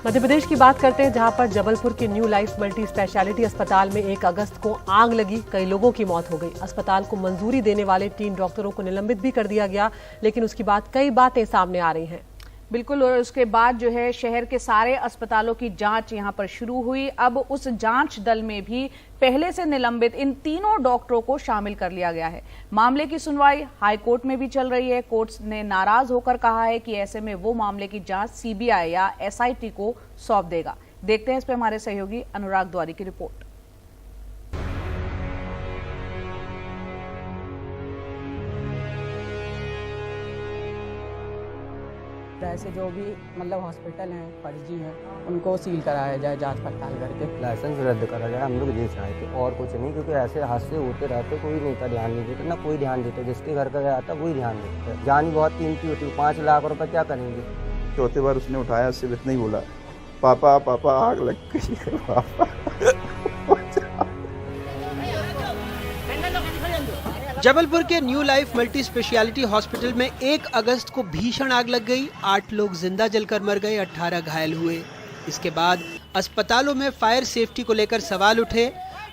मध्य प्रदेश की बात करते हैं, जहां पर जबलपुर के न्यू लाइफ मल्टी स्पेशलिटी अस्पताल में 1 अगस्त को आग लगी, कई लोगों की मौत हो गई। अस्पताल को मंजूरी देने वाले 3 डॉक्टरों को निलंबित भी कर दिया गया, लेकिन उसके बाद कई बातें सामने आ रही हैं। बिल्कुल, और उसके बाद जो है शहर के सारे अस्पतालों की जांच यहां पर शुरू हुई। अब उस जांच दल में भी पहले से निलंबित इन तीनों डॉक्टरों को शामिल कर लिया गया है। मामले की सुनवाई हाई कोर्ट में भी चल रही है। कोर्ट ने नाराज होकर कहा है कि ऐसे में वो मामले की जांच सीबीआई या एसआईटी को सौंप देगा। देखते हैं इस पर हमारे सहयोगी अनुराग द्वारी की रिपोर्ट। ऐसे जो भी मतलब हॉस्पिटल हैं फर्जी हैं उनको सील कराया जाए, जांच पड़ताल करके लाइसेंस रद्द करा जाए। हम लोग ये चाहते और कुछ नहीं, क्योंकि ऐसे हादसे होते रहते, कोई नेता ध्यान नहीं देता, ना कोई ध्यान देता। जिसके घर का गया था वही ध्यान देता। जान ही बहुत कीमती होती है, 5 लाख रुपए क्या करेंगे। चौथी बार उसने उठाया, सिर्फ इतना ही बोला, पापा पापा आग लग गई है पापा। जबलपुर के new life multi speciality hospital में 1 अगस्त को भीषण आग लग गई। 8 लोग जिंदा जलकर मर गए, 18 घायल हुए। इसके बाद अस्पतालों में फायर सेफ्टी को लेकर सवाल उठे।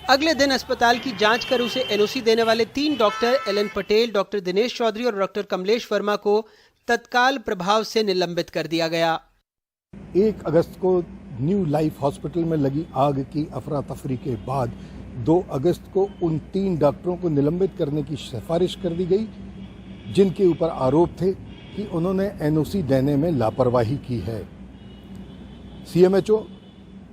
अगले दिन अस्पताल की जांच कर उसे एनओसी देने वाले 3 doctor Alan Patel, doctor Dinesh Chaudhary और डॉक्टर कमलेश वर्मा को तत्काल प्रभाव से निलंबित कर दिया गया। 1 अगस्त को न्यू लाइफ हॉस्पिटल में लगी आग की अफरा तफरी के बाद 2 अगस्त को उन 3 डॉक्टरों को निलंबित करने की सिफारिश कर दी गई, जिनके ऊपर आरोप थे कि उन्होंने एनओसी देने में लापरवाही की है। सीएमएचओ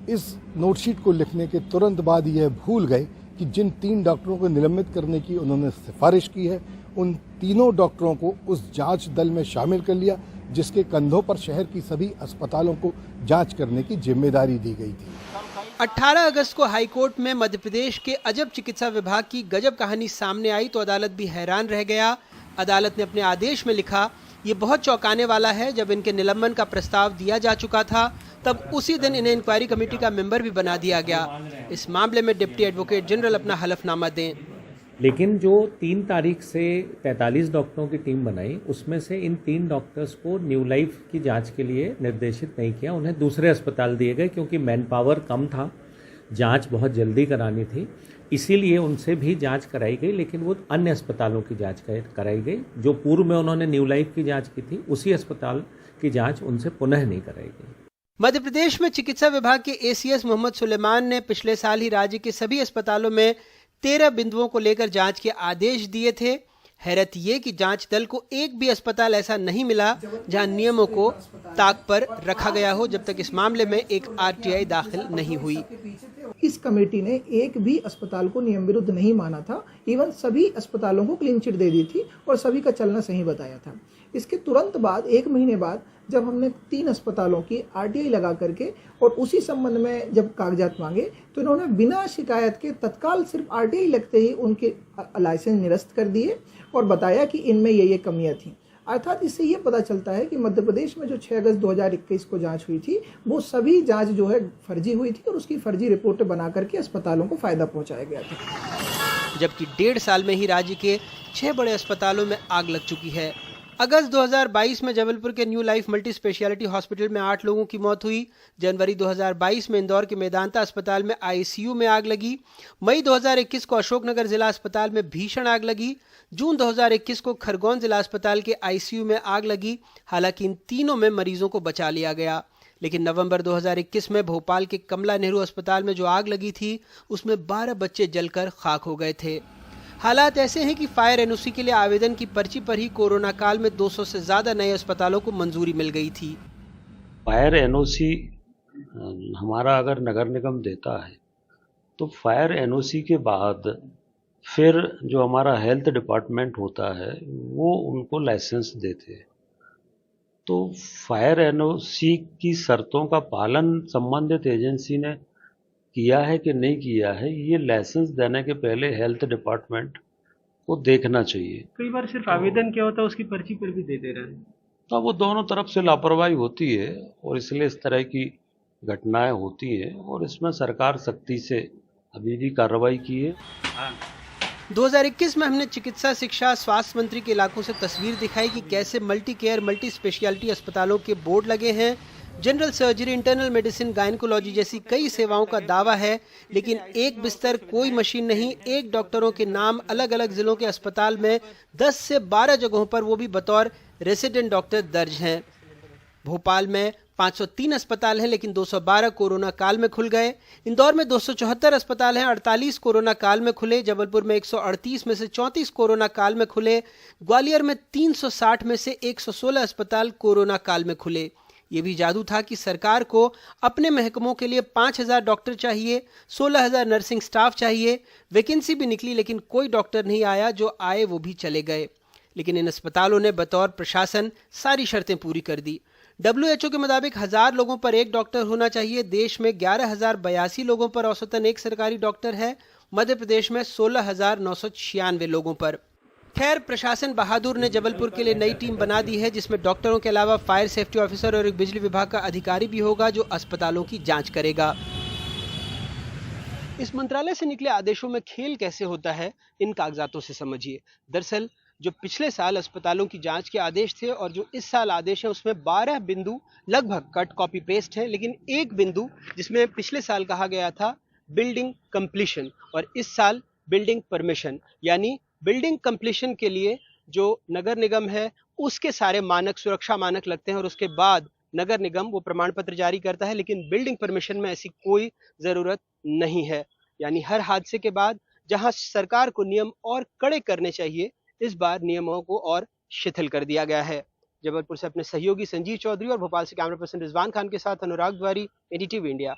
इस नोटशीट को लिखने के तुरंत बाद यह भूल गए कि जिन 3 डॉक्टरों को निलंबित करने की उन्होंने सिफारिश की है, उन तीनों डॉक्टरों को उस जांच दल में शामिल कर लिया, जिसके कंधों पर शहर की सभी अस्पतालों को जांच करने की जिम्मेदारी दी गई थी। 18 अगस्त को हाईकोर्ट में मध्य प्रदेश के अजब चिकित्सा विभाग की गजब कहानी सामने आई तो अदालत भी हैरान रह गया। अदालत ने अपने आदेश में लिखा, ये बहुत चौंकाने वाला है, जब इनके निलंबन का प्रस्ताव दिया जा चुका था तब उसी दिन इन्हें इंक्वायरी कमेटी का मेंबर भी बना दिया गया। इस मामले में डिप्टी एडवोकेट जनरल अपना हलफनामा दें। लेकिन जो 3 तारीख से 43 डॉक्टरों की टीम बनाई, उसमें से इन 3 डॉक्टर्स को न्यू लाइफ की जांच के लिए निर्देशित नहीं किया। उन्हें दूसरे अस्पताल दिए गए, क्योंकि मैन पावर कम था, जांच बहुत जल्दी करानी थी, इसीलिए उनसे भी जांच कराई गई। लेकिन वो अन्य अस्पतालों की जांच कराई गई। जो पूर्व में उन्होंने न्यू लाइफ की जांच की थी, उसी अस्पताल की जांच उनसे पुनः नहीं कराई गई। मध्य प्रदेश में चिकित्सा विभाग के एसीएस मोहम्मद सुलेमान ने पिछले साल ही राज्य के सभी अस्पतालों में 13 बिंदुओं को लेकर जांच के आदेश दिए थे। हैरत ये कि जांच दल को एक भी अस्पताल ऐसा नहीं मिला जहां नियमों को ताक पर रखा गया हो, जब तक इस मामले में एक आरटीआई दाखिल नहीं हुई। इस कमेटी ने एक भी अस्पताल को नियम विरुद्ध नहीं माना था, इवन सभी अस्पतालों को क्लीन चिट दे दी थी और सभी का चलना सही बताया था। इसके तुरंत बाद 1 महीने बाद जब हमने 3 अस्पतालों की आरटीआई लगा करके और उसी संबंध में जब कागजात मांगे, तो इन्होंने बिना शिकायत के तत्काल सिर्फ आरटीआई लगते ही उनके लाइसेंस निरस्त कर दिए और बताया कि इनमें ये कमियां थी। अर्थात इससे ये पता चलता है कि मध्य प्रदेश में जो 6 अगस्त 2021 को जांच हुई थी, वो सभी जांच जो है फर्जी हुई थी और उसकी फर्जी रिपोर्ट बना करके अस्पतालों को फायदा पहुंचाया गया था। जबकि 1.5 साल में ही राज्य के 6 बड़े अस्पतालों में आग लग चुकी है। अगस्त 2022 में जबलपुर के new life multi speciality hospital में 8 लोगों की मौत हुई। जनवरी 2022 में इंदौर के मेदांता अस्पताल में आईसीयू में आग लगी। मई 2021 को अशोकनगर जिला अस्पताल में भीषण आग लगी। जून 2021 को खरगोन जिला अस्पताल के आईसीयू में आग लगी। हालांकि इन तीनों में मरीजों को बचा लिया गया, लेकिन नवंबर 2021 में भोपाल के कमला नेहरू अस्पताल में जो आग लगी थी, उसमें 12 बच्चे जलकर खाक हो गए थे। हालात ऐसे हैं कि फायर एनओसी के लिए आवेदन की पर्ची पर ही कोरोना काल में 200 से ज्यादा नए अस्पतालों को मंजूरी मिल गई थी। फायर एनओसी हमारा अगर नगर निगम देता है, तो फायर एनओसी के बाद फिर जो हमारा हेल्थ डिपार्टमेंट होता है वो उनको लाइसेंस देते हैं। तो फायर एनओसी की शर्तों का पालन संबंधित एजेंसी ने किया है कि नहीं किया है, ये लाइसेंस देने के पहले हेल्थ डिपार्टमेंट को देखना चाहिए। कई बार सिर्फ आवेदन क्या होता है, उसकी पर्ची पर भी दे दे रहे हैं। तो वो दोनों तरफ से लापरवाही होती है और इसलिए इस तरह की घटनाएं होती हैं और इसमें सरकार सख्ती से अभी भी कार्रवाई की है। 2021 में हमने चिकित्सा, शिक्षा, स्वास्थ्य मंत्री के इलाकों से तस्वीर दिखाई कि कैसे मल्टी केयर, मल्टी स्पेशलिटी अस्पतालों के बोर्ड लगे हैं। General surgery, internal medicine, gynaecology जैसी कई सेवाओं का दावा है, लेकिन एक बिस्तर, कोई मशीन नहीं, एक डॉक्टरों के नाम अलग अलग जिलों के अस्पताल में 10 से 12 जगहों पर वो भी बतौर रेसिडेंट डॉक्टर दर्ज हैं। भोपाल में 503 अस्पताल हैं, लेकिन 212 कोरोना काल में खुल गए। इंदौर में 274 अस्पताल हैं, 48 कोरोना काल में खुले। जबलपुर में 138 में से 34 कोरोना काल में खुले। ग्वालियर में 360 में से 116 अस्पताल कोरोना काल में खुले। ये भी जादू था कि सरकार को अपने महकमों के लिए 5000 डॉक्टर चाहिए, 16000 नर्सिंग स्टाफ चाहिए। वैकेंसी भी निकली, लेकिन कोई डॉक्टर नहीं आया, जो आए वो भी चले गए। लेकिन इन अस्पतालों ने बतौर प्रशासन सारी शर्तें पूरी कर दी। WHO के मुताबिक 1000 लोगों पर एक डॉक्टर होना चाहिए। देश में 11,082 लोगों पर औसतन एक सरकारी डॉक्टर है। मध्य प्रदेश में 16,996 लोगों पर। खैर, प्रशासन बहादुर ने जबलपुर के लिए नई टीम बना दी है, जिसमें डॉक्टरों के अलावा फायर सेफ्टी ऑफिसर और एक बिजली विभाग का अधिकारी भी होगा, जो अस्पतालों की जांच करेगा। इस मंत्रालय से निकले आदेशों में खेल कैसे होता है, इन कागजातों से समझिए। दरअसल जो पिछले साल अस्पतालों की जांच के आदेश थे और जो इस साल आदेश है, उसमें 12 बिंदु लगभग कट कॉपी पेस्ट है, लेकिन एक बिंदु जिसमें पिछले साल कहा गया था बिल्डिंग कंप्लीशन और इस साल बिल्डिंग परमिशन, यानी बिल्डिंग कंप्लीशन के लिए जो नगर निगम है उसके सारे मानक, सुरक्षा मानक लगते हैं और उसके बाद नगर निगम वो प्रमाण पत्र जारी करता है। लेकिन बिल्डिंग परमिशन में ऐसी कोई जरूरत नहीं है, यानी हर हादसे के बाद जहां सरकार को नियम और कड़े करने चाहिए, इस बार नियमों को और शिथिल कर दिया गया है। जबलपुर से अपने सहयोगी संजीव चौधरी और भोपाल से कैमरा पर्सन रिजवान खान के साथ अनुराग द्वारी, एडीटीवी इंडिया।